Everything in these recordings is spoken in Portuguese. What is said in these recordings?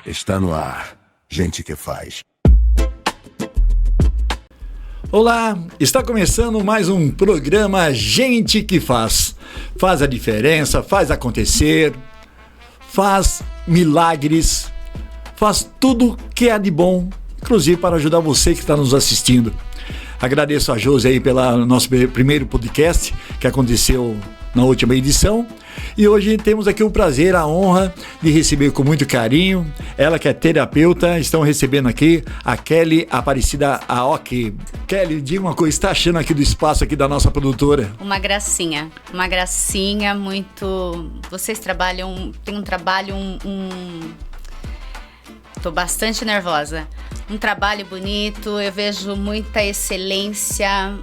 Está no ar. Gente que faz. Olá, está começando mais um programa Gente que Faz. Faz a diferença, faz acontecer, faz milagres, faz tudo que é de bom, inclusive para ajudar você que está nos assistindo. Agradeço a Josi aí pelo nosso primeiro podcast que aconteceu na última edição. E hoje temos aqui o prazer, a honra de receber com muito carinho, ela que é terapeuta, estão recebendo aqui a Kelly Aparecida Aoki. Kelly, diga uma coisa, está achando aqui do espaço aqui da nossa produtora? Uma gracinha muito... Vocês trabalham, tem um trabalho, Tô bastante nervosa. Um trabalho bonito, eu vejo muita excelência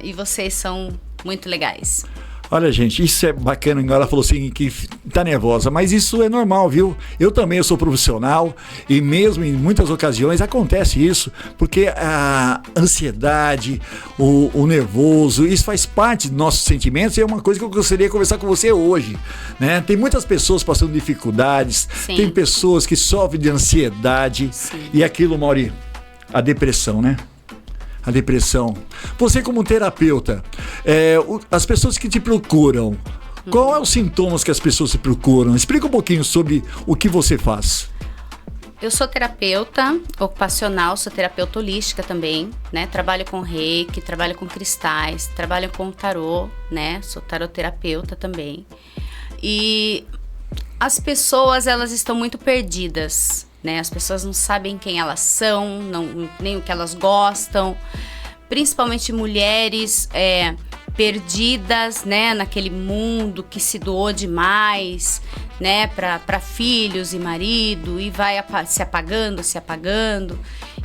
e vocês são muito legais. Olha, gente, isso é bacana. Ela falou assim que tá nervosa, mas isso é normal, viu? Eu também sou profissional e mesmo em muitas ocasiões acontece isso, porque a ansiedade, o nervoso, isso faz parte dos nossos sentimentos e é uma coisa que eu gostaria de conversar com você hoje, né? Tem muitas pessoas passando dificuldades, Sim. Tem pessoas que sofrem de ansiedade. Sim. E aquilo, Mauri, a depressão, né? A depressão. Você como terapeuta, as pessoas que te procuram, qual é os sintomas que as pessoas te procuram? Explica um pouquinho sobre o que você faz. Eu sou terapeuta ocupacional, sou terapeuta holística também, né? Trabalho com reiki, trabalho com cristais, trabalho com tarô, né? Sou taroterapeuta também. E as pessoas, elas estão muito perdidas, né? As pessoas não sabem quem elas são, nem o que elas gostam, principalmente mulheres perdidas, né? Naquele mundo que se doou demais, né? Para filhos e marido, e vai se apagando,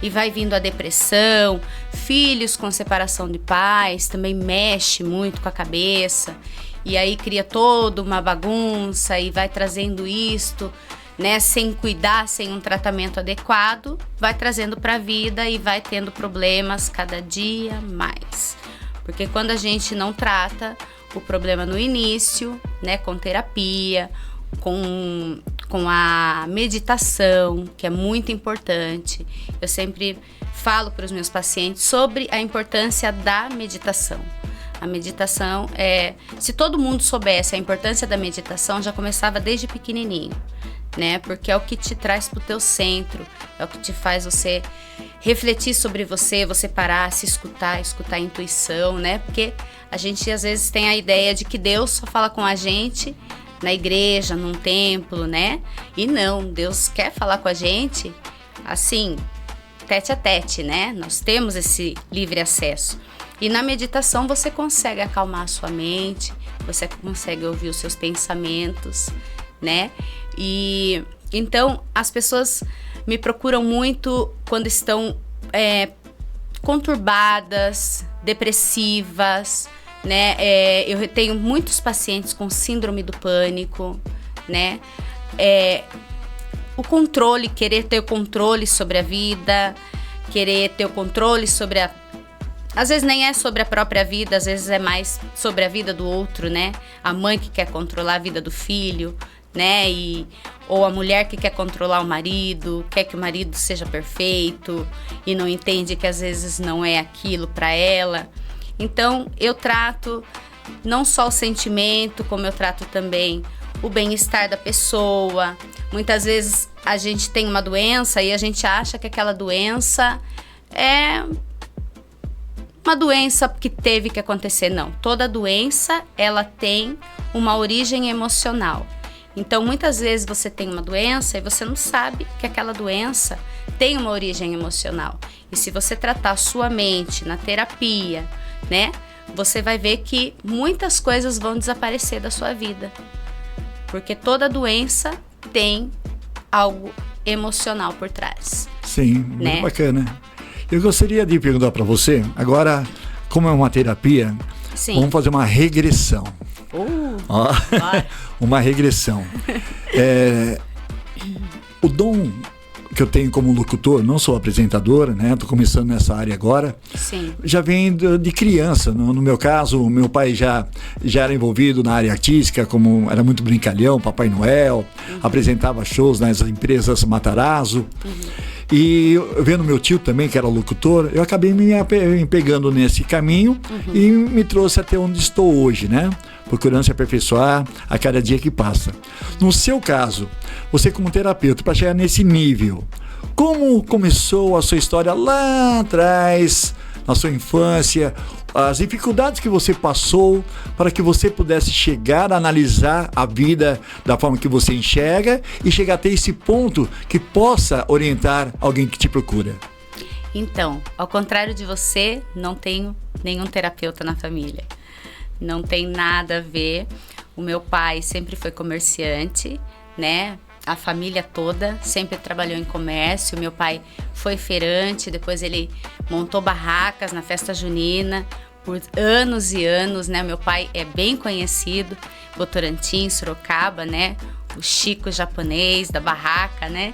e vai vindo a depressão. Filhos com separação de pais também mexe muito com a cabeça, e aí cria toda uma bagunça e vai trazendo isto, né, sem cuidar, sem um tratamento adequado, vai trazendo para a vida e vai tendo problemas cada dia mais. Porque quando a gente não trata o problema no início, né, com terapia, com a meditação, que é muito importante, eu sempre falo para os meus pacientes sobre a importância da meditação. A meditação se todo mundo soubesse a importância da meditação, já começava desde pequenininho, né? Porque é o que te traz pro teu centro, é o que te faz você refletir sobre você parar, se escutar a intuição, né? Porque a gente às vezes tem a ideia de que Deus só fala com a gente na igreja, num templo, né? E não, Deus quer falar com a gente assim, tete a tete, né? Nós temos esse livre acesso. E na meditação você consegue acalmar a sua mente, você consegue ouvir os seus pensamentos, né? E então as pessoas me procuram muito quando estão conturbadas, depressivas, né? Eu tenho muitos pacientes com síndrome do pânico, né? O controle, querer ter o controle sobre a vida, querer ter o controle sobre às vezes nem é sobre a própria vida, às vezes é mais sobre a vida do outro, né? A mãe que quer controlar a vida do filho, né? Ou a mulher que quer controlar o marido, quer que o marido seja perfeito e não entende que às vezes não é aquilo para ela. Então eu trato não só o sentimento, como eu trato também o bem-estar da pessoa. Muitas vezes a gente tem uma doença e a gente acha que aquela doença é uma doença que teve que acontecer. Não, toda doença ela tem uma origem emocional. Então, muitas vezes você tem uma doença e você não sabe que aquela doença tem uma origem emocional. E se você tratar a sua mente na terapia, né, você vai ver que muitas coisas vão desaparecer da sua vida. Porque toda doença tem algo emocional por trás. Sim, né? Muito bacana. Eu gostaria de perguntar para você, agora, como é uma terapia, Sim. Vamos fazer uma regressão. Uma regressão. O dom que eu tenho como locutor, não sou apresentador, né? Estou começando nessa área agora. Sim. Já vem de criança. No meu caso, o meu pai já era envolvido na área artística, como era muito brincalhão, Papai Noel, apresentava shows nas empresas Matarazzo. E vendo meu tio também, que era locutor, eu acabei me pegando nesse caminho e me trouxe até onde estou hoje, né? Procurando se aperfeiçoar a cada dia que passa. No seu caso, você como terapeuta, para chegar nesse nível, como começou a sua história lá atrás, na sua infância, as dificuldades que você passou para que você pudesse chegar a analisar a vida da forma que você enxerga e chegar até esse ponto que possa orientar alguém que te procura? Então, ao contrário de você, não tenho nenhum terapeuta na família. Não tem nada a ver. O meu pai sempre foi comerciante, né? A família toda sempre trabalhou em comércio. Meu pai foi feirante, depois ele montou barracas na festa junina por anos e anos, né? Meu pai é bem conhecido, Votorantim, Sorocaba, né? O Chico japonês da barraca, né?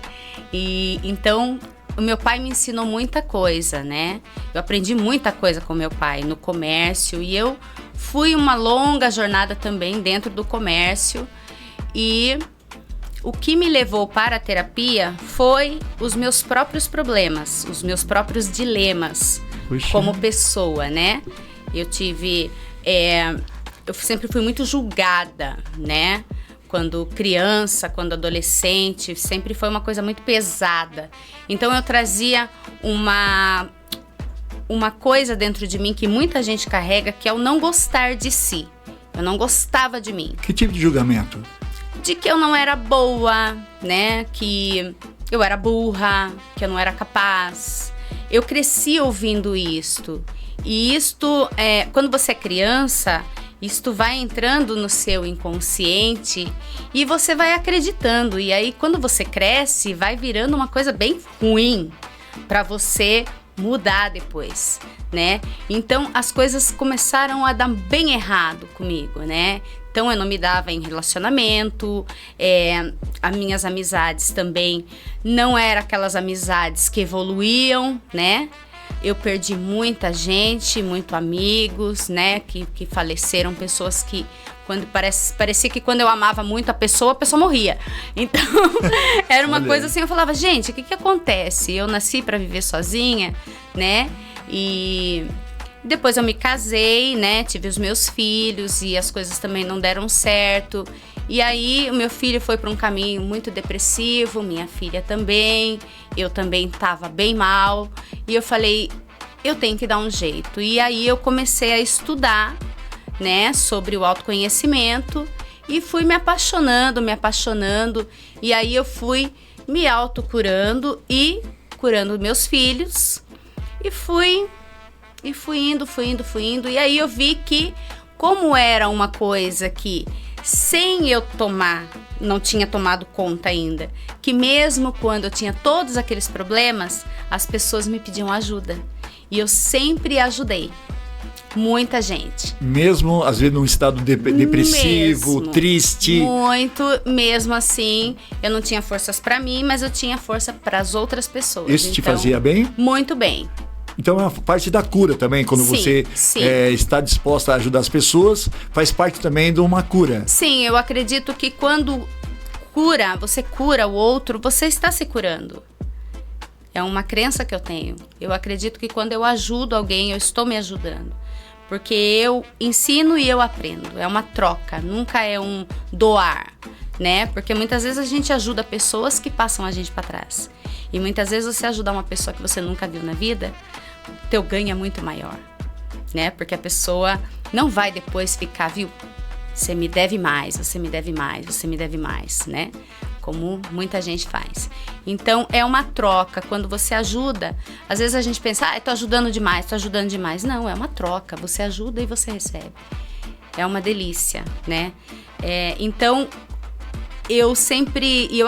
E então o meu pai me ensinou muita coisa, né? Eu aprendi muita coisa com meu pai no comércio e eu fui uma longa jornada também dentro do comércio. E o que me levou para a terapia foi os meus próprios problemas, os meus próprios dilemas. Puxa. Como pessoa, né? Eu sempre fui muito julgada, né? Quando criança, quando adolescente, sempre foi uma coisa muito pesada. Então eu trazia uma coisa dentro de mim que muita gente carrega, que é o não gostar de si. Eu não gostava de mim. Que tipo de julgamento? De que eu não era boa, né? Que eu era burra, que eu não era capaz. Eu cresci ouvindo isto. E isto, quando você é criança, isto vai entrando no seu inconsciente e você vai acreditando. E aí, quando você cresce, vai virando uma coisa bem ruim para você mudar depois, né? Então, as coisas começaram a dar bem errado comigo, né? Então, eu não me dava em relacionamento, as minhas amizades também não eram aquelas amizades que evoluíam, né? Eu perdi muita gente, muitos amigos, né? Que faleceram, pessoas que parecia que quando eu amava muito a pessoa morria. Então, era uma coisa assim, eu falava, gente, o que acontece? Eu nasci para viver sozinha, né? E depois eu me casei, né? Tive os meus filhos e as coisas também não deram certo. E aí o meu filho foi para um caminho muito depressivo, minha filha também. Eu também estava bem mal. E eu falei, eu tenho que dar um jeito. E aí eu comecei a estudar, né, sobre o autoconhecimento e fui me apaixonando. E aí eu fui me autocurando e curando meus filhos. E fui indo. E aí eu vi que, como era uma coisa que, sem eu tomar, não tinha tomado conta ainda, que mesmo quando eu tinha todos aqueles problemas, as pessoas me pediam ajuda. E eu sempre ajudei muita gente. Mesmo, às vezes, num estado depressivo, triste. Muito, mesmo assim, eu não tinha forças para mim, mas eu tinha força para as outras pessoas. Isso então, te fazia bem? Muito bem. Então é uma parte da cura também, quando você está disposta a ajudar as pessoas, faz parte também de uma cura. Sim, eu acredito que quando você cura o outro, você está se curando. É uma crença que eu tenho. Eu acredito que quando eu ajudo alguém, eu estou me ajudando. Porque eu ensino e eu aprendo. É uma troca, nunca é um doar, né? Porque muitas vezes a gente ajuda pessoas que passam a gente para trás. E muitas vezes você ajudar uma pessoa que você nunca viu na vida, o teu ganho é muito maior, né? Porque a pessoa não vai depois ficar, viu? Você me deve mais, né? Como muita gente faz. Então, é uma troca. Quando você ajuda, às vezes a gente pensa, tô ajudando demais. Não, é uma troca. Você ajuda e você recebe. É uma delícia, né? Então, eu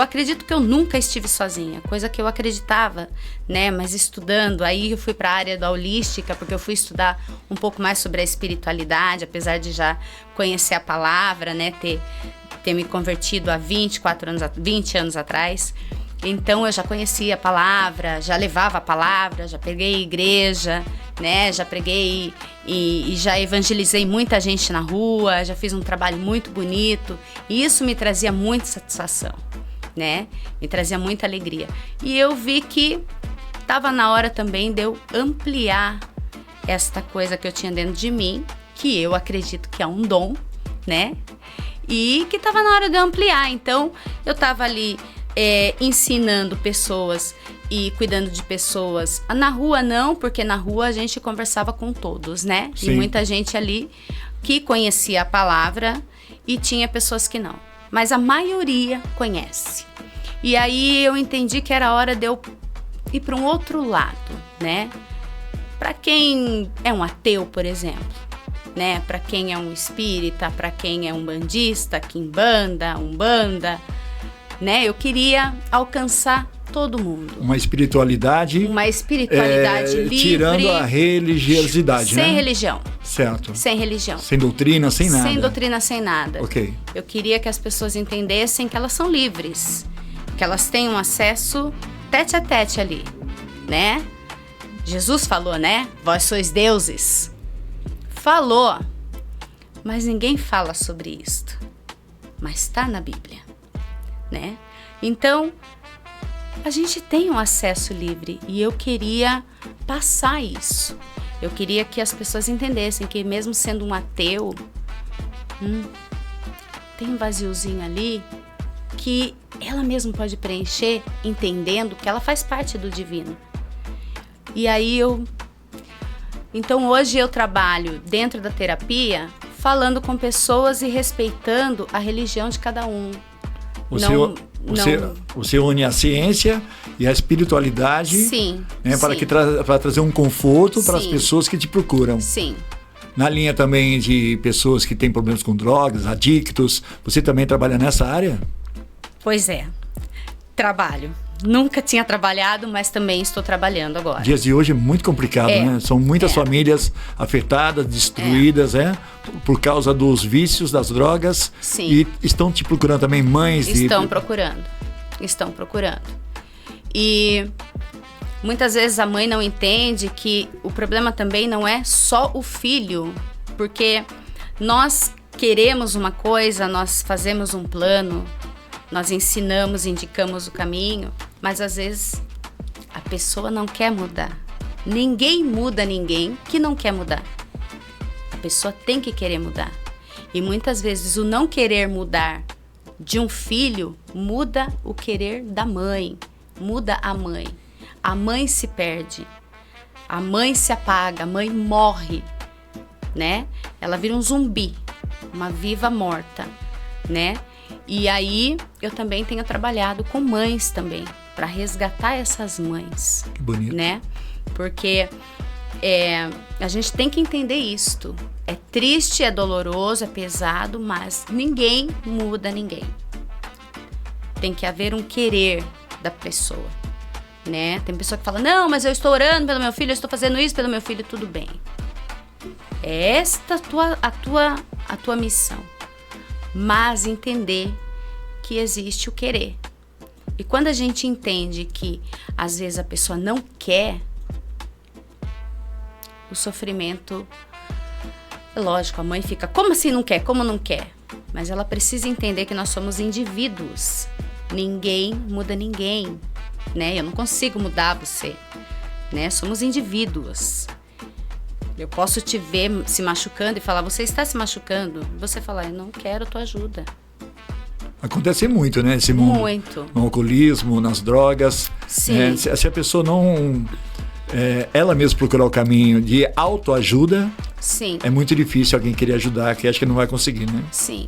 acredito que eu nunca estive sozinha, coisa que eu acreditava, né? Mas estudando, aí eu fui para a área da holística, porque eu fui estudar um pouco mais sobre a espiritualidade, apesar de já conhecer a palavra, né? Ter me convertido há 20 anos atrás. Então eu já conhecia a palavra, já levava a palavra, já preguei igreja, né? Já preguei e já evangelizei muita gente na rua, já fiz um trabalho muito bonito. E isso me trazia muita satisfação, né? Me trazia muita alegria. E eu vi que estava na hora também de eu ampliar esta coisa que eu tinha dentro de mim, que eu acredito que é um dom, né? E que estava na hora de eu ampliar. Então eu estava ali ensinando pessoas e cuidando de pessoas. Na rua não, porque na rua a gente conversava com todos, né? Sim. E muita gente ali que conhecia a palavra e tinha pessoas que não. Mas a maioria conhece. E aí eu entendi que era hora de eu ir para um outro lado, né? Para quem é um ateu, por exemplo, né? Para quem é um espírita, para quem é um bandista, quimbanda, umbanda, né? Eu queria alcançar todo mundo. Uma espiritualidade livre. Tirando a religiosidade, né? Sem religião. Certo. Sem religião. Sem doutrina, sem nada. Sem doutrina, sem nada. Ok. Eu queria que as pessoas entendessem que elas são livres. Que elas têm um acesso tete a tete ali, né? Jesus falou, né? Vós sois deuses. Falou. Mas ninguém fala sobre isto. Mas está na Bíblia, né? Então, a gente tem um acesso livre e eu queria passar isso. Eu queria que as pessoas entendessem que mesmo sendo um ateu, tem um vaziozinho ali que ela mesma pode preencher entendendo que ela faz parte do divino. E aí então hoje eu trabalho dentro da terapia falando com pessoas e respeitando a religião de cada um. Você une a ciência e a espiritualidade, sim, né, sim. Para trazer um conforto para as Sim. pessoas que te procuram. Sim. Na linha também de pessoas que têm problemas com drogas, adictos, você também trabalha nessa área? Pois é, trabalho. Nunca tinha trabalhado, mas também estou trabalhando agora. Dias de hoje é muito complicado, né? São muitas famílias afetadas, destruídas, por causa dos vícios, das drogas. Sim. E estão te procurando também mães. Estão procurando. E muitas vezes a mãe não entende que o problema também não é só o filho, porque nós queremos uma coisa, nós fazemos um plano, nós ensinamos, indicamos o caminho, mas às vezes a pessoa não quer mudar. Ninguém muda ninguém que não quer mudar. A pessoa tem que querer mudar. E muitas vezes o não querer mudar de um filho muda o querer da mãe, muda a mãe. A mãe se perde, a mãe se apaga, a mãe morre, né? Ela vira um zumbi, uma viva morta, né? E aí eu também tenho trabalhado com mães também, para resgatar essas mães. Que bonito. Né? Porque a gente tem que entender isto. É triste, é doloroso, é pesado, mas ninguém muda ninguém. Tem que haver um querer da pessoa, né? Tem pessoa que fala, não, mas eu estou orando pelo meu filho, eu estou fazendo isso pelo meu filho, tudo bem. É esta a tua missão. Mas entender que existe o querer. E quando a gente entende que às vezes a pessoa não quer, o sofrimento, lógico, a mãe fica, como assim não quer? Como não quer? Mas ela precisa entender que nós somos indivíduos. Ninguém muda ninguém, né? Eu não consigo mudar você, né? Somos indivíduos. Eu posso te ver se machucando e falar, você está se machucando? Você falar, eu não quero tua ajuda. Acontece muito, né? Esse mundo. Muito. No alcoolismo, nas drogas. Sim. Se a pessoa não... ela mesma procurar o caminho de autoajuda, sim, é muito difícil alguém querer ajudar, que acha que não vai conseguir, né? Sim.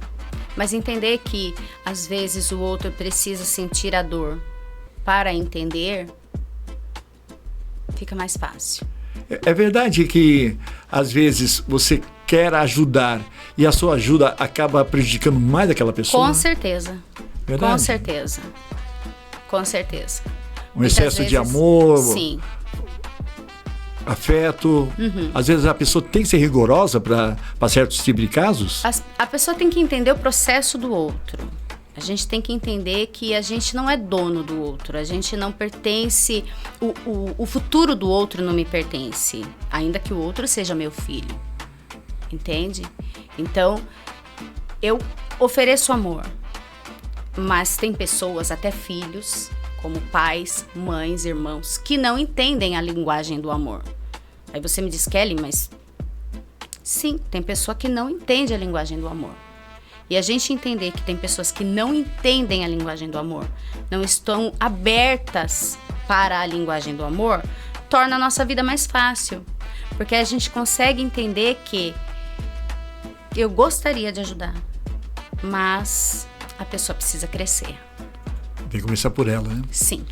Mas entender que, às vezes, o outro precisa sentir a dor para entender, fica mais fácil. É verdade que, às vezes, você quer ajudar e a sua ajuda acaba prejudicando mais aquela pessoa? Com certeza. Verdade? Com certeza. Com certeza. Um excesso de amor, sim, afeto. Às vezes a pessoa tem que ser rigorosa para certos tipos de casos. A pessoa tem que entender o processo do outro. A gente tem que entender que a gente não é dono do outro, a gente não pertence, o futuro do outro não me pertence, ainda que o outro seja meu filho, entende? Então, eu ofereço amor, mas tem pessoas, até filhos, como pais, mães, irmãos, que não entendem a linguagem do amor. Aí você me diz, Kelly, mas sim, tem pessoa que não entende a linguagem do amor. E a gente entender que tem pessoas que não entendem a linguagem do amor, não estão abertas para a linguagem do amor, torna a nossa vida mais fácil. Porque a gente consegue entender que eu gostaria de ajudar, mas a pessoa precisa crescer. Tem que começar por ela, né? Sim.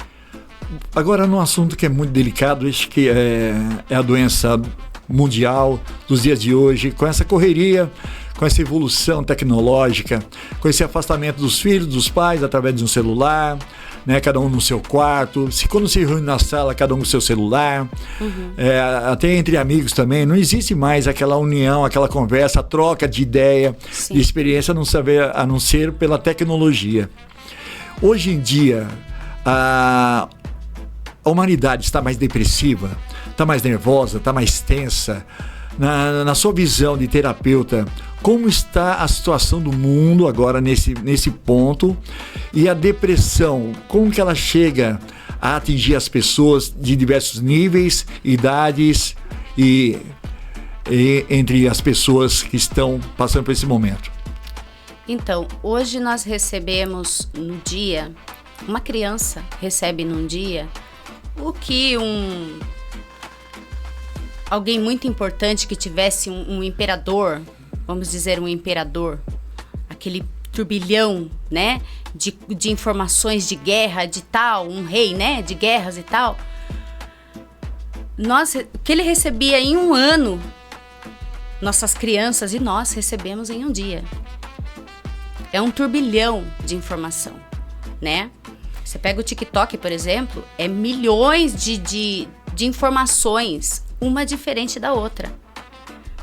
Agora, num assunto que é muito delicado, acho que é a doença mundial dos dias de hoje, com essa correria, com essa evolução tecnológica, com esse afastamento dos filhos, dos pais, através de um celular, né, cada um no seu quarto, quando se reúne na sala, cada um com o seu celular, até entre amigos também, não existe mais aquela união, aquela conversa, a troca de ideia, Sim. de experiência, a não ser pela tecnologia. Hoje em dia, a humanidade está mais depressiva, está mais nervosa, está mais tensa. Na sua visão de terapeuta, como está a situação do mundo agora nesse ponto? E a depressão, como que ela chega a atingir as pessoas de diversos níveis, idades e entre as pessoas que estão passando por esse momento? Então, hoje nós recebemos no dia, uma criança recebe num dia o que alguém muito importante que tivesse um imperador, vamos dizer um imperador, aquele turbilhão, né, de informações de guerra, de tal, um rei, né, de guerras e tal. O que ele recebia em um ano, nossas crianças e nós recebemos em um dia. É um turbilhão de informação, né? Você pega o TikTok, por exemplo, é milhões de informações, uma diferente da outra.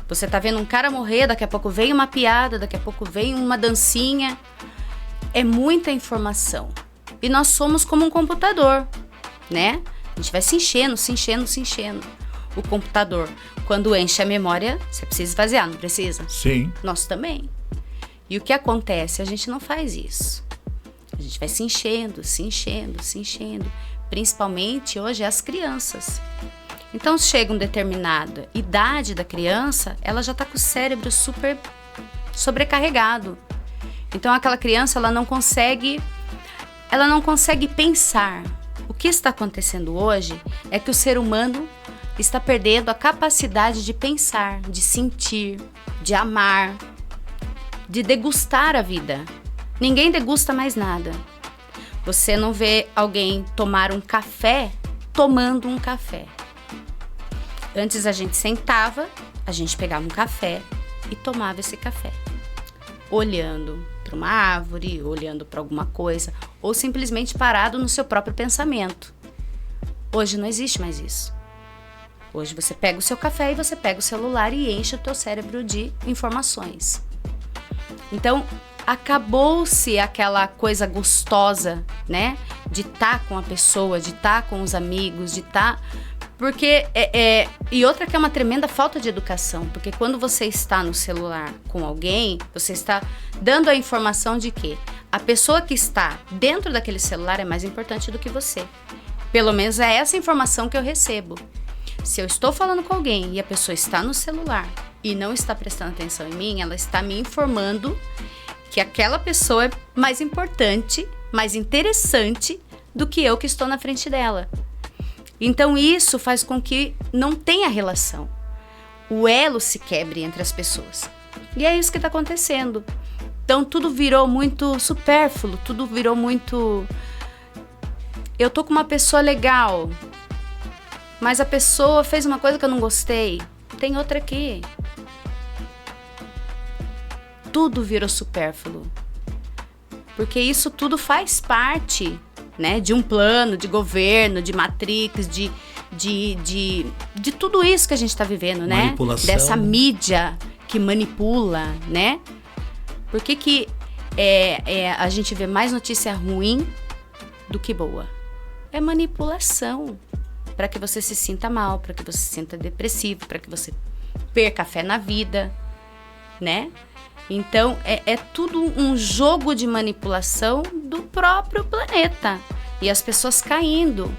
Você tá vendo um cara morrer, daqui a pouco vem uma piada, daqui a pouco vem uma dancinha. É muita informação. E nós somos como um computador, né? A gente vai se enchendo. O computador, quando enche a memória, você precisa esvaziar, não precisa? Sim. Nós também. E o que acontece? A gente não faz isso. A gente vai se enchendo. Principalmente hoje as crianças. Então, chega uma determinada idade da criança, ela já está com o cérebro super sobrecarregado. Então, aquela criança, ela não consegue pensar. O que está acontecendo hoje é que o ser humano está perdendo a capacidade de pensar, de sentir, de amar, de degustar a vida. Ninguém degusta mais nada. Você não vê alguém tomar um café tomando um café. Antes a gente sentava, a gente pegava um café e tomava esse café. Olhando para uma árvore, olhando para alguma coisa, ou simplesmente parado no seu próprio pensamento. Hoje não existe mais isso. Hoje você pega o seu café e você pega o celular e enche o teu cérebro de informações. Então, acabou-se aquela coisa gostosa, né? De estar com a pessoa, de estar com os amigos, de estar... Porque, e outra que é uma tremenda falta de educação, porque quando você está no celular com alguém, você está dando a informação de que a pessoa que está dentro daquele celular é mais importante do que você. Pelo menos é essa informação que eu recebo. Se eu estou falando com alguém e a pessoa está no celular e não está prestando atenção em mim, ela está me informando que aquela pessoa é mais importante, mais interessante do que eu que estou na frente dela. Então isso faz com que não tenha relação. O elo se quebre entre as pessoas. E é isso que está acontecendo. Então tudo virou muito supérfluo, tudo virou muito... Eu tô com uma pessoa legal, mas a pessoa fez uma coisa que eu não gostei. Tem outra aqui. Tudo virou supérfluo. Porque isso tudo faz parte, né, de um plano, de governo, de Matrix, de tudo isso que a gente está vivendo, né? Manipulação. Dessa mídia que manipula, né? Por que a gente vê mais notícia ruim do que boa. É manipulação para que você se sinta mal, para que você se sinta depressivo, para que você perca a fé na vida, né? Então, é tudo um jogo de manipulação do próprio planeta. E as pessoas caindo,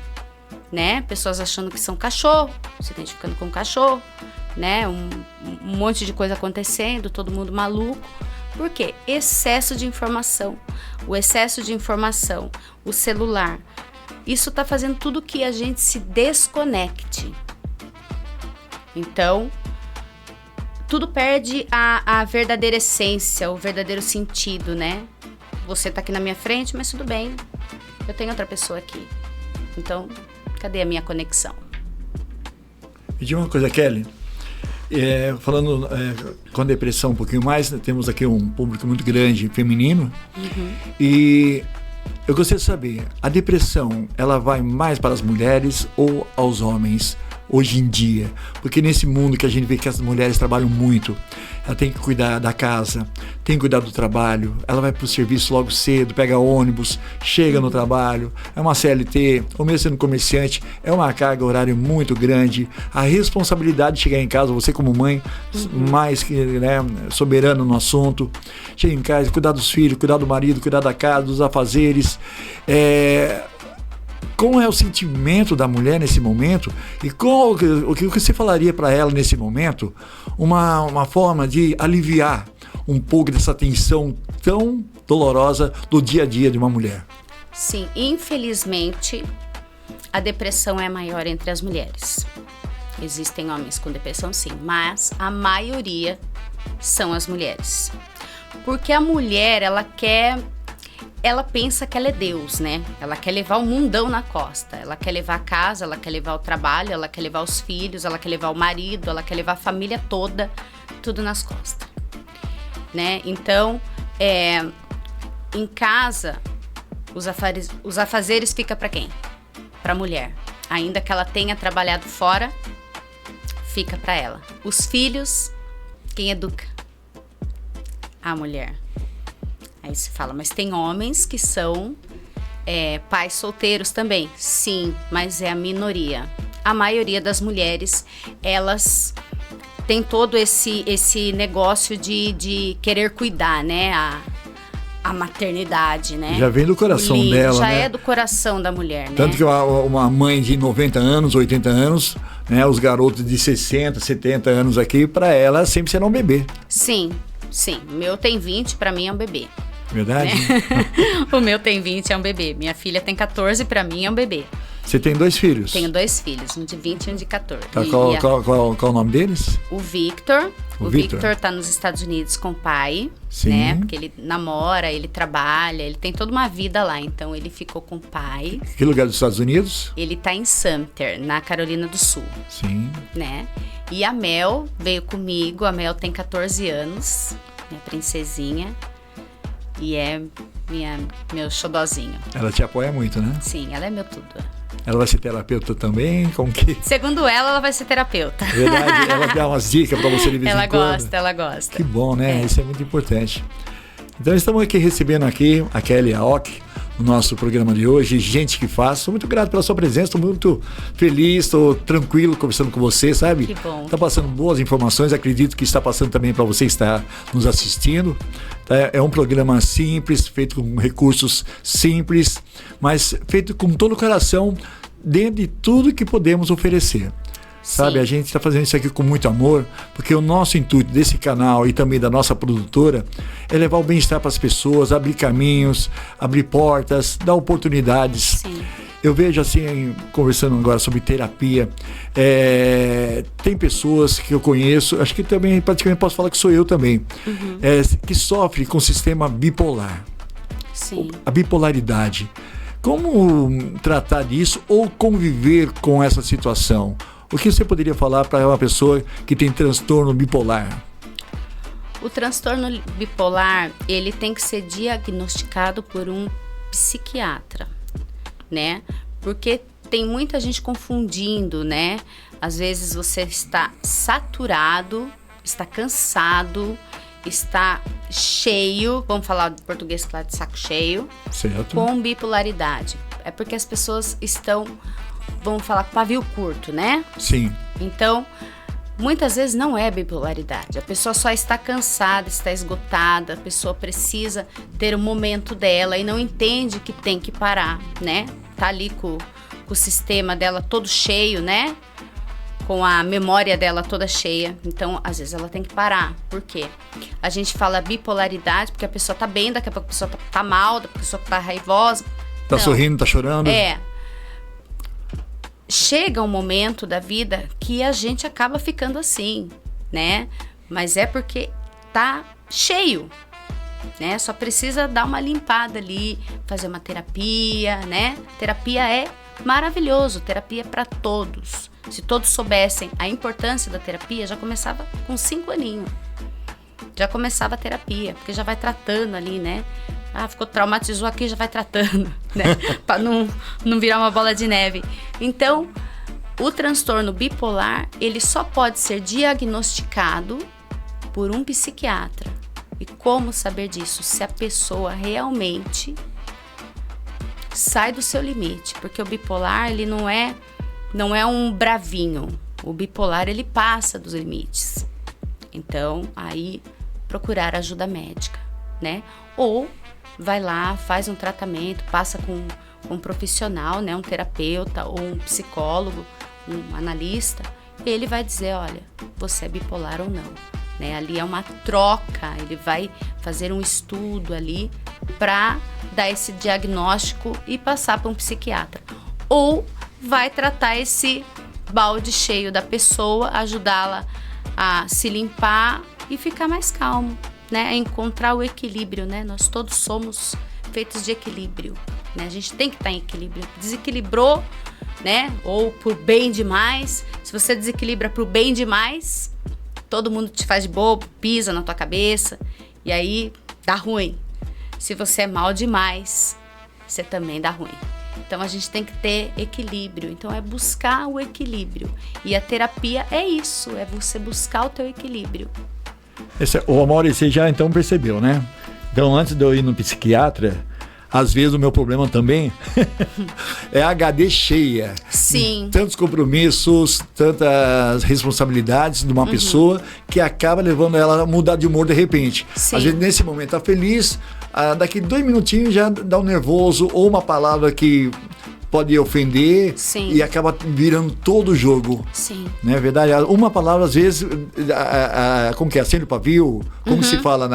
né? Pessoas achando que são cachorro, se identificando com cachorro, né? Um monte de coisa acontecendo, todo mundo maluco. Por quê? Excesso de informação. O excesso de informação, o celular, isso está fazendo tudo que a gente se desconecte. Então, tudo perde a verdadeira essência, o verdadeiro sentido, né? Você tá aqui na minha frente, mas tudo bem. Eu tenho outra pessoa aqui. Então, cadê a minha conexão? Me diga uma coisa, Kelly. Falando com depressão um pouquinho mais, né, temos aqui um público muito grande feminino. E eu gostaria de saber, a depressão, ela vai mais para as mulheres ou aos homens hoje em dia? Porque nesse mundo que a gente vê que as mulheres trabalham muito, ela tem que cuidar da casa, tem que cuidar do trabalho, ela vai para o serviço logo cedo, pega ônibus, chega no trabalho, é uma CLT, ou mesmo sendo comerciante, é uma carga horária muito grande, a responsabilidade de chegar em casa, você como mãe, mais que, né, soberano no assunto, chega em casa, cuidar dos filhos, cuidar do marido, cuidar da casa, dos afazeres, como é o sentimento da mulher nesse momento e o que você falaria para ela nesse momento, uma forma de aliviar um pouco dessa tensão tão dolorosa do dia a dia de uma mulher? Sim, infelizmente a depressão é maior entre as mulheres. Existem homens com depressão, sim, mas a maioria são as mulheres. Porque a mulher, ela pensa que ela é Deus, né? Ela quer levar o mundão na costa. Ela quer levar a casa, ela quer levar o trabalho, ela quer levar os filhos, ela quer levar o marido, ela quer levar a família toda, tudo nas costas, né? Então, em casa, os afazeres ficam para quem? Para a mulher. Ainda que ela tenha trabalhado fora, fica para ela. Os filhos, quem educa? A mulher. Aí se fala, mas tem homens que são pais solteiros também. Sim, mas é a minoria. A maioria das mulheres, elas têm todo esse negócio de querer cuidar, né? A maternidade, né? Já vem do coração dela, já né? é do coração da mulher, né? Tanto que uma mãe de 90 anos, 80 anos, né? Os garotos de 60, 70 anos aqui, para ela sempre será um bebê. Sim. O meu tem 20, para mim é um bebê. Verdade? O meu tem 20, é um bebê. Minha filha tem 14, pra mim é um bebê. Você tem 2 filhos? Tenho 2 filhos, um de 20 e um de 14. Tá, qual o nome deles? O Victor. O Victor tá nos Estados Unidos com o pai, sim, né? Porque ele namora, ele trabalha, ele tem toda uma vida lá. Então ele ficou com o pai. Que lugar dos Estados Unidos? Ele tá em Sumter, na Carolina do Sul. Sim. Né? E a Mel veio comigo. A Mel tem 14 anos, minha princesinha. E é meu xodozinho. Ela te apoia muito, né? Sim, ela é meu tudo. Ela vai ser terapeuta também? Como que? Segundo ela vai ser terapeuta. Verdade, ela dá umas dicas pra você de vez em quando. Ela gosta. Que bom, né? Isso é muito importante. Então estamos aqui recebendo aqui a Kelly Aoki, no nosso programa de hoje, Gente que Faz. Estou muito grato pela sua presença, estou muito feliz, estou tranquilo conversando com você, sabe? Que bom. Está passando boas informações, acredito que está passando também para você estar nos assistindo. É um programa simples, feito com recursos simples, mas feito com todo o coração, dentro de tudo que podemos oferecer. Sabe, a gente está fazendo isso aqui com muito amor, porque o nosso intuito desse canal e também da nossa produtora é levar o bem-estar para as pessoas, abrir caminhos, abrir portas, dar oportunidades. Sim. Eu vejo assim, conversando agora sobre terapia, tem pessoas que eu conheço, acho que também praticamente posso falar que sou eu também, que sofrem com o sistema bipolar. Sim. A bipolaridade. Como tratar disso ou conviver com essa situação? O que você poderia falar para uma pessoa que tem transtorno bipolar? O transtorno bipolar, ele tem que ser diagnosticado por um psiquiatra, né? Porque tem muita gente confundindo, né? Às vezes você está saturado, está cansado está cheio, vamos falar de português claro, de saco cheio, Certo. com bipolaridade. É porque as pessoas estão, vamos falar, com pavio curto, né? Sim. Então, muitas vezes não é bipolaridade. A pessoa só está cansada, está esgotada, a pessoa precisa ter o momento dela e não entende que tem que parar, né? Tá ali com o sistema dela todo cheio, né? Com a memória dela toda cheia. Então, às vezes ela tem que parar. Por quê? A gente fala bipolaridade porque a pessoa tá bem, daqui a pouco a pessoa tá mal, a pessoa tá raivosa. Tá Não. sorrindo, tá chorando? Chega um momento da vida que a gente acaba ficando assim, né? Mas é porque tá cheio, né? Só precisa dar uma limpada ali, fazer uma terapia, né? Terapia é maravilhoso, terapia é para todos. Se todos soubessem a importância da terapia, já começava com 5 aninhos. Já começava a terapia, porque já vai tratando ali, né? Ah, ficou traumatizou aqui, já vai tratando, né? Para não virar uma bola de neve. Então, o transtorno bipolar, ele só pode ser diagnosticado por um psiquiatra. E como saber disso? Se a pessoa realmente sai do seu limite. Porque o bipolar, ele não é um bravinho. O bipolar, ele passa dos limites. Então, aí, procurar ajuda médica, né? Ou vai lá, faz um tratamento, passa com um profissional, né? Um terapeuta ou um psicólogo, um analista. E ele vai dizer, olha, você é bipolar ou não. Né? Ali é uma troca, ele vai fazer um estudo ali para dar esse diagnóstico e passar para um psiquiatra. Ou vai tratar esse balde cheio da pessoa, ajudá-la a se limpar e ficar mais calmo, né? A encontrar o equilíbrio, né? Nós todos somos feitos de equilíbrio, né? A gente tem que estar em equilíbrio. Desequilibrou, né? Ou por bem demais. Se você desequilibra por bem demais, todo mundo te faz de bobo, pisa na tua cabeça e aí dá ruim. Se você é mal demais, você também dá ruim. Então a gente tem que ter equilíbrio. Então é buscar o equilíbrio. E a terapia é isso, é você buscar o teu equilíbrio. O Amaury, você já então percebeu, né? Então antes de eu ir no psiquiatra, às vezes o meu problema também é a HD cheia. Sim. Tantos compromissos, tantas responsabilidades de uma pessoa que acaba levando ela a mudar de humor de repente. Sim. Às vezes nesse momento tá feliz, daqui 2 minutinhos já dá um nervoso ou uma palavra que pode ofender. Sim. E acaba virando todo o jogo. Sim. Não é verdade? Uma palavra, às vezes, como que é? Acende o pavio? Como se fala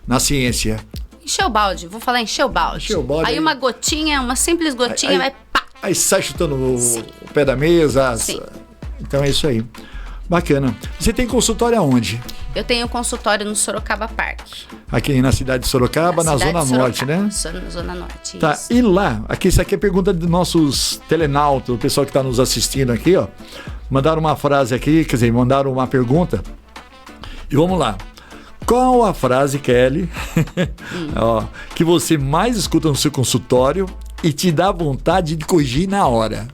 na ciência? Encher o balde, vou falar encher o balde. Encher o balde, aí uma gotinha, uma simples gotinha, vai pá. Aí sai chutando o pé da mesa. Sim. Então é isso aí. Bacana. Você tem consultório aonde? Eu tenho consultório no Sorocaba Park. Aqui na cidade de Sorocaba, na cidade Zona de Norte, Sorocaba. né? Na Zona Norte, Tá, isso. e lá, isso aqui é pergunta dos nossos telenautas, o pessoal que está nos assistindo aqui, ó. Mandaram uma frase aqui, quer dizer, mandaram uma pergunta. E vamos lá. Qual a frase, Kelly, ó, que você mais escuta no seu consultório e te dá vontade de corrigir na hora?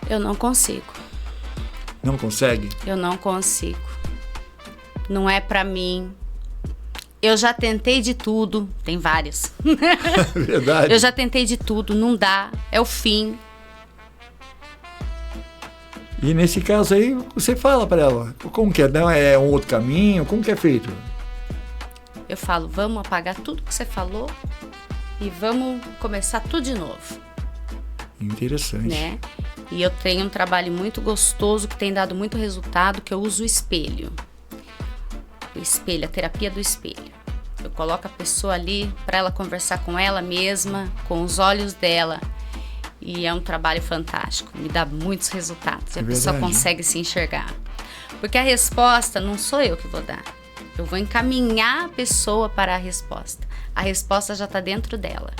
Eu não consigo. Não consegue? Eu não consigo. Não é pra mim. Eu já tentei de tudo. Tem vários. Verdade. Eu já tentei de tudo. Não dá. É o fim. E nesse caso aí, você fala para ela, como que é? Não é um outro caminho? Como que é feito? Eu falo, vamos apagar tudo que você falou e vamos começar tudo de novo. Interessante. Né? E eu tenho um trabalho muito gostoso que tem dado muito resultado, que eu uso o espelho. O espelho, a terapia do espelho. Eu coloco a pessoa ali para ela conversar com ela mesma, com os olhos dela. E é um trabalho fantástico, me dá muitos resultados. A pessoa consegue se enxergar. Porque a resposta não sou eu que vou dar. Eu vou encaminhar a pessoa para a resposta. A resposta já está dentro dela.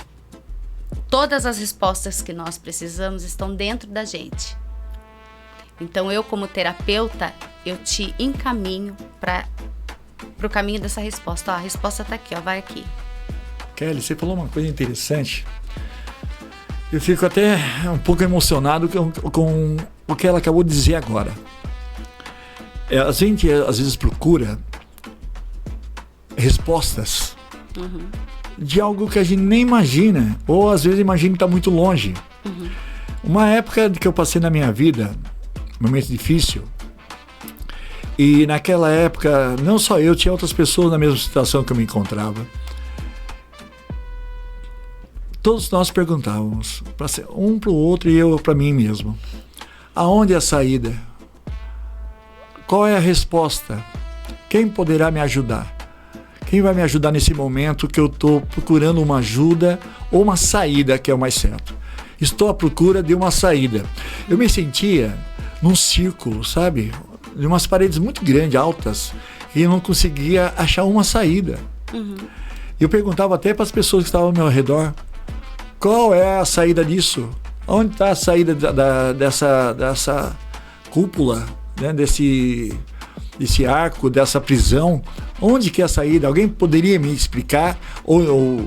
Todas as respostas que nós precisamos estão dentro da gente. Então eu, como terapeuta, eu te encaminho para o caminho dessa resposta. Ó, a resposta está aqui, ó, vai aqui. Kelly, você falou uma coisa interessante. Eu fico até um pouco emocionado com o que ela acabou de dizer agora. A gente às vezes procura respostas de algo que a gente nem imagina, ou às vezes imagina que está muito longe. Uma época que eu passei na minha vida, um momento difícil, e naquela época, não só eu, tinha outras pessoas na mesma situação que eu me encontrava. Todos nós perguntávamos, um para o outro e eu para mim mesmo, aonde é a saída? Qual é a resposta? Quem poderá me ajudar? Quem vai me ajudar nesse momento que eu estou procurando uma ajuda ou uma saída, que é o mais certo? Estou à procura de uma saída. Eu me sentia num círculo, sabe? De umas paredes muito grandes, altas, e eu não conseguia achar uma saída. Eu perguntava até para as pessoas que estavam ao meu redor, qual é a saída disso? Onde está a saída dessa cúpula, né? desse arco, dessa prisão? Onde que é a saída? Alguém poderia me explicar ou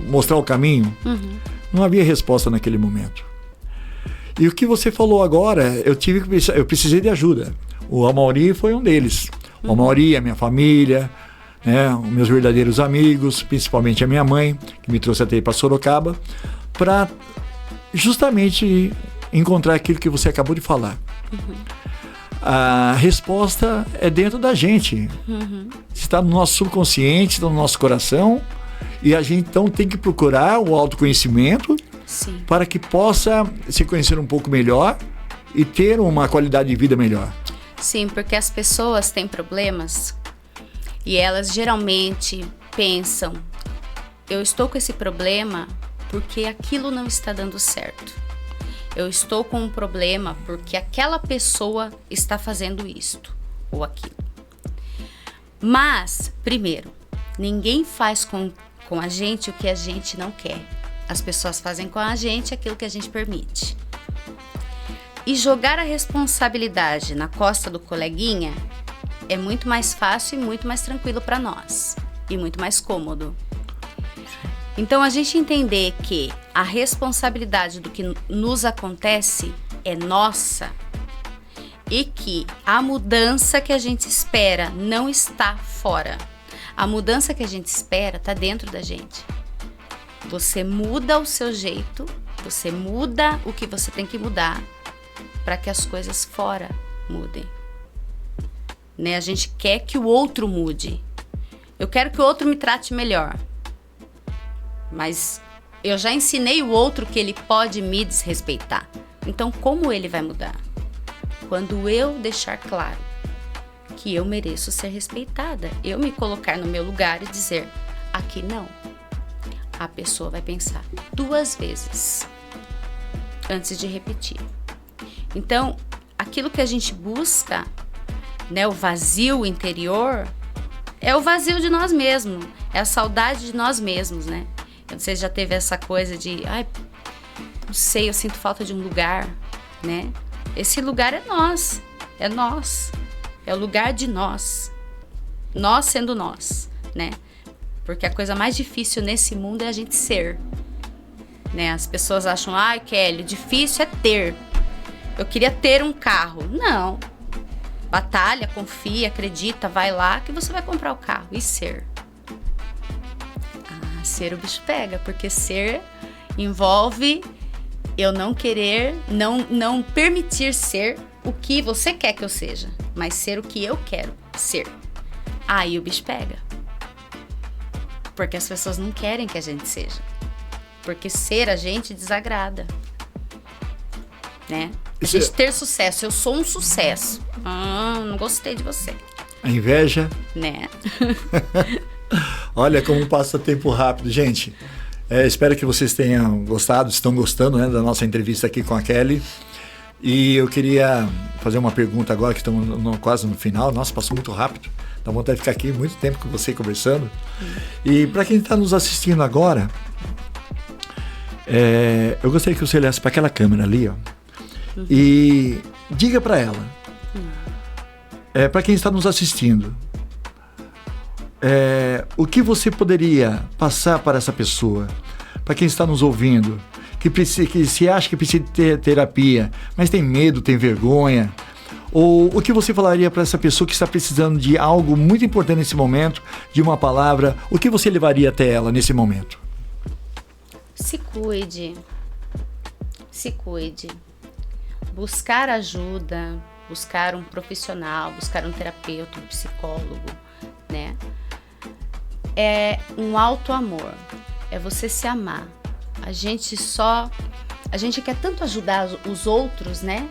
mostrar o caminho? Não havia resposta naquele momento. E o que você falou agora, eu precisei de ajuda. O Amauri foi um deles. O Amauri, a minha família, né, os meus verdadeiros amigos, principalmente a minha mãe, que me trouxe até para Sorocaba, para justamente encontrar aquilo que você acabou de falar. A resposta é dentro da gente. Está no nosso subconsciente, está no nosso coração, e a gente então tem que procurar o autoconhecimento. Sim. Para que possa se conhecer um pouco melhor e ter uma qualidade de vida melhor. Sim, porque as pessoas têm problemas e elas geralmente pensam, eu estou com esse problema porque aquilo não está dando certo. Eu estou com um problema porque aquela pessoa está fazendo isto ou aquilo. Mas, primeiro, ninguém faz com a gente o que a gente não quer. As pessoas fazem com a gente aquilo que a gente permite. E jogar a responsabilidade na costa do coleguinha é muito mais fácil e muito mais tranquilo para nós. E muito mais cômodo. Então, a gente entender que a responsabilidade do que nos acontece é nossa e que a mudança que a gente espera não está fora. A mudança que a gente espera está dentro da gente. Você muda o seu jeito, você muda o que você tem que mudar para que as coisas fora mudem. Né? A gente quer que o outro mude. Eu quero que o outro me trate melhor. Mas eu já ensinei o outro que ele pode me desrespeitar. Então, como ele vai mudar? Quando eu deixar claro que eu mereço ser respeitada, eu me colocar no meu lugar e dizer, aqui não. A pessoa vai pensar 2 vezes antes de repetir. Então, aquilo que a gente busca, né, o vazio interior, é o vazio de nós mesmos, é a saudade de nós mesmos, né? Você já teve essa coisa de, não sei, eu sinto falta de um lugar, né? Esse lugar é nós, é o lugar de nós sendo nós, né? Porque a coisa mais difícil nesse mundo é a gente ser, né? As pessoas acham, Kelly, difícil é ter. Eu queria ter um carro. Não. Batalha, confia, acredita, vai lá que você vai comprar o carro. E ser? Ser o bicho pega, porque ser envolve eu não querer, não permitir ser o que você quer que eu seja, mas ser o que eu quero ser. Aí o bicho pega. Porque as pessoas não querem que a gente seja. Porque ser a gente desagrada. Né? A gente ter sucesso. Eu sou um sucesso. Não gostei de você. A inveja. Né? Olha como passa tempo rápido, gente. Espero que vocês tenham gostado, estão gostando, né, da nossa entrevista aqui com a Kelly. E eu queria fazer uma pergunta agora, que estamos quase no final. Nossa, passou muito rápido. Dá vontade de ficar aqui muito tempo com você conversando. E para quem está nos assistindo agora, eu gostaria que você olhasse para aquela câmera ali, ó, e diga para ela, para quem está nos assistindo, o que você poderia passar para essa pessoa, para quem está nos ouvindo, que se acha que precisa ter terapia, mas tem medo, tem vergonha, Ou o que você falaria para essa pessoa que está precisando de algo muito importante nesse momento, de uma palavra, o que você levaria até ela nesse momento? Se cuide. Se cuide. Buscar ajuda, buscar um profissional, buscar um terapeuta, um psicólogo, né? É um auto-amor, é você se amar. A gente quer tanto ajudar os outros, né?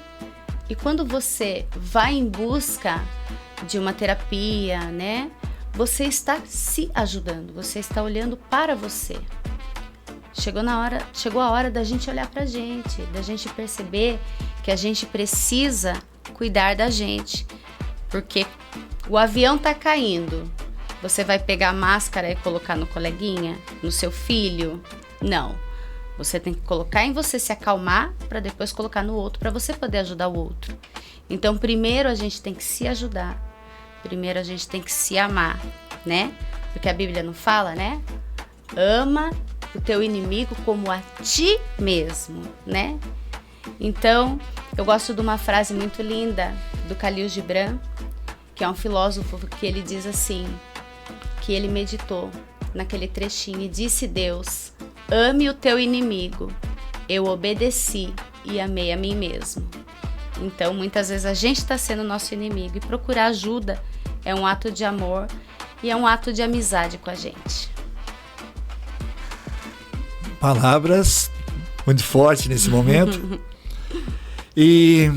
E quando você vai em busca de uma terapia, né? Você está se ajudando, você está olhando para você. Chegou a hora da gente olhar pra gente, da gente perceber que a gente precisa cuidar da gente. Porque o avião tá caindo. Você vai pegar a máscara e colocar no coleguinha, no seu filho? Não. Você tem que colocar em você, se acalmar, para depois colocar no outro, para você poder ajudar o outro. Então, primeiro a gente tem que se ajudar. Primeiro a gente tem que se amar, né? Porque a Bíblia não fala, né? Ama o teu inimigo como a ti mesmo, né? Então, eu gosto de uma frase muito linda do Khalil Gibran, que é um filósofo, que ele diz assim, que ele meditou naquele trechinho e disse: Deus, ame o teu inimigo. Eu obedeci e amei a mim mesmo. Então, muitas vezes a gente está sendo nosso inimigo, e procurar ajuda é um ato de amor e é um ato de amizade com a gente. Palavras muito fortes nesse momento. E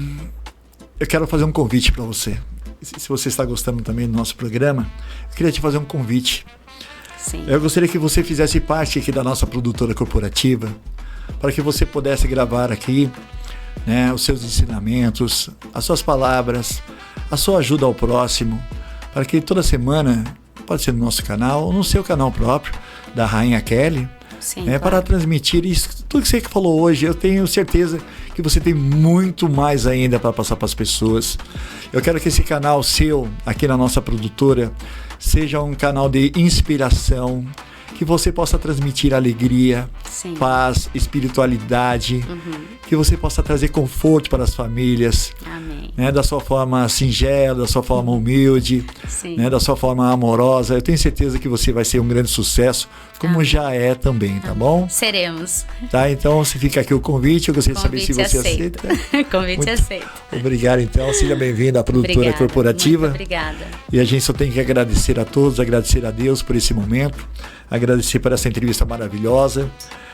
eu quero fazer um convite para você. Se você está gostando também do nosso programa, eu queria te fazer um convite. Sim. Eu gostaria que você fizesse parte aqui da nossa produtora corporativa, para que você pudesse gravar aqui, né, os seus ensinamentos, as suas palavras, a sua ajuda ao próximo, para que toda semana, pode ser no nosso canal ou no seu canal próprio, da Rainha Kelly, Sim, claro, para transmitir isso, tudo que você falou hoje. Eu tenho certeza que você tem muito mais ainda para passar para as pessoas. Eu quero que esse canal seu, aqui na nossa produtora, seja um canal de inspiração, que você possa transmitir alegria, Sim. paz, espiritualidade, que você possa trazer conforto para as famílias, Amém. Né, da sua forma singela, da sua forma humilde, né, da sua forma amorosa. Eu tenho certeza que você vai ser um grande sucesso, como já é também, tá bom? Seremos. Tá, então se fica aqui o convite, eu gostaria de saber se você aceita. Convite Muito aceito. Obrigado, então, seja bem-vindo à produtora corporativa. Muito obrigada. E a gente só tem que agradecer a todos, agradecer a Deus por esse momento, agradecer por essa entrevista maravilhosa.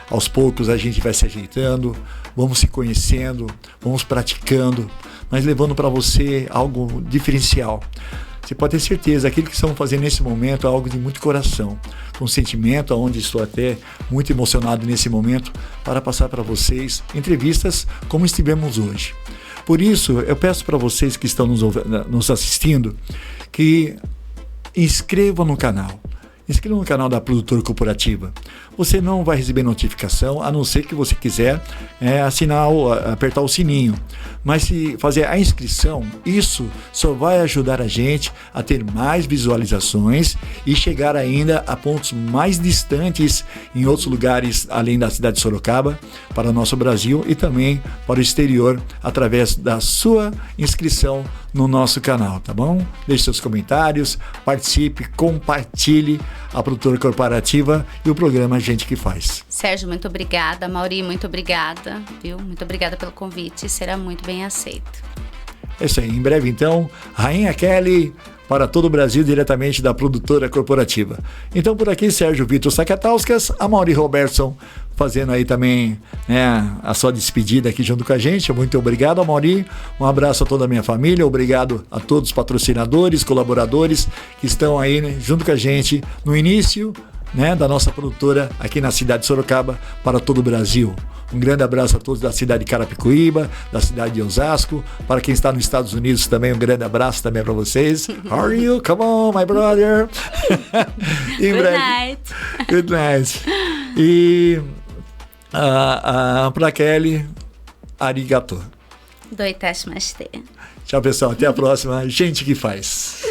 Aos poucos a gente vai se ajeitando, vamos se conhecendo, vamos praticando, mas levando para você algo diferencial. Você pode ter certeza, aquilo que estamos fazendo nesse momento é algo de muito coração, com sentimento, onde estou até muito emocionado nesse momento, para passar para vocês entrevistas como estivemos hoje. Por isso, eu peço para vocês que estão nos assistindo, que inscrevam no canal. Inscreva no canal da produtora corporativa. Você não vai receber notificação, a não ser que você quiser apertar o sininho. Mas se fazer a inscrição, isso só vai ajudar a gente a ter mais visualizações e chegar ainda a pontos mais distantes em outros lugares, além da cidade de Sorocaba, para o nosso Brasil e também para o exterior, através da sua inscrição no nosso canal, tá bom? Deixe seus comentários, participe, compartilhe a produtora corporativa e o programa Gente que Faz. Sérgio, muito obrigada. Mauri, muito obrigada, viu? Muito obrigada pelo convite, será muito bem aceito. É isso aí, em breve então, Rainha Kelly para todo o Brasil, diretamente da produtora corporativa. Então por aqui, Sérgio Vitor Sakatauskas, a Mauri Robertson, fazendo aí também, né, a sua despedida aqui junto com a gente. Muito obrigado, Mauri. Um abraço a toda a minha família. Obrigado a todos os patrocinadores, colaboradores que estão aí, né, junto com a gente no início, né, da nossa produtora aqui na cidade de Sorocaba para todo o Brasil. Um grande abraço a todos da cidade de Carapicuíba, da cidade de Osasco. Para quem está nos Estados Unidos também, um grande abraço também para vocês. How are you? Come on, my brother. Good night. Good night. E para Kelly, arigato. Doitashimashite. Tchau, pessoal. Até a próxima. Gente que Faz.